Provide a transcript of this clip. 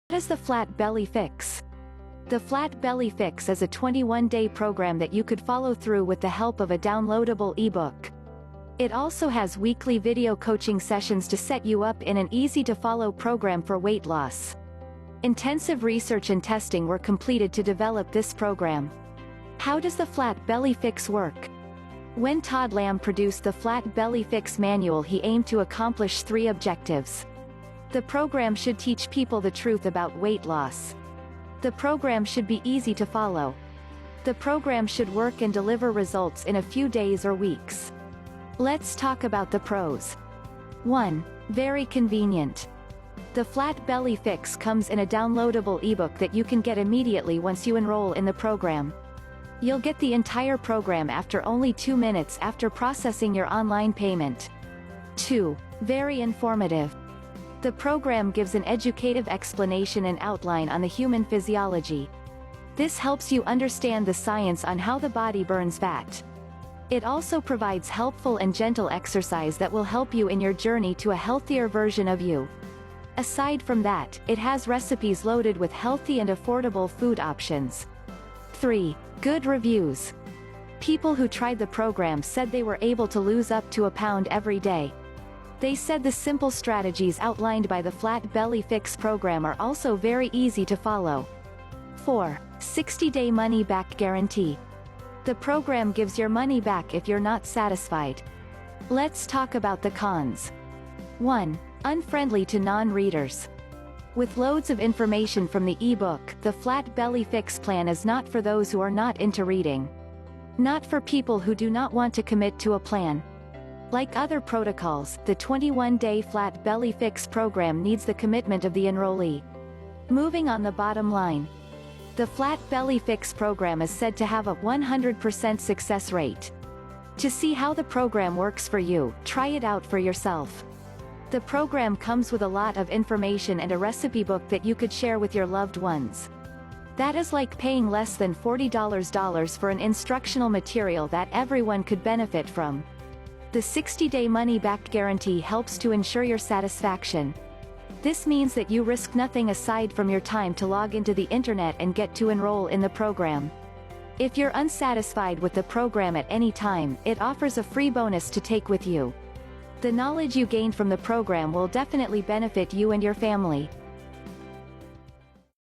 What is the Flat Belly Fix? The Flat Belly Fix is a 21-day program that you could follow through with the help of a downloadable ebook. It also has weekly video coaching sessions to set you up in an easy-to-follow program for weight loss. Intensive research and testing were completed to develop this program. How does the Flat Belly Fix work? When Todd Lamb produced the Flat Belly Fix manual, he aimed to accomplish 3 objectives. The program should teach people the truth about weight loss. The program should be easy to follow. The program should work and deliver results in a few days or weeks. Let's talk about the pros. 1. Very convenient. The Flat Belly Fix comes in a downloadable ebook that you can get immediately once you enroll in the program. You'll get the entire program after only 2 minutes after processing your online payment. 2. Very informative. The program gives an educative explanation and outline on the human physiology. This helps you understand the science on how the body burns fat. It also provides helpful and gentle exercise that will help you in your journey to a healthier version of you. Aside from that, it has recipes loaded with healthy and affordable food options. 3. Good reviews. People who tried the program said they were able to lose up to a pound every day. They said the simple strategies outlined by the Flat Belly Fix program are also very easy to follow. 4. 60-day money-back guarantee. The program gives your money back if you're not satisfied. Let's talk about the cons. 1. Unfriendly to non-readers. With loads of information from the ebook, the Flat Belly Fix plan is not for those who are not into reading. Not for people who do not want to commit to a plan. Like other protocols, the 21-day Flat Belly Fix program needs the commitment of the enrollee. Moving on, the bottom line. The Flat Belly Fix program is said to have a 100% success rate. To see how the program works for you, try it out for yourself. The program comes with a lot of information and a recipe book that you could share with your loved ones. That is like paying less than $40 for an instructional material that everyone could benefit from. The 60-day money-back guarantee helps to ensure your satisfaction. This means that you risk nothing aside from your time to log into the internet and get to enroll in the program. If you're unsatisfied with the program at any time, it offers a free bonus to take with you. The knowledge you gained from the program will definitely benefit you and your family.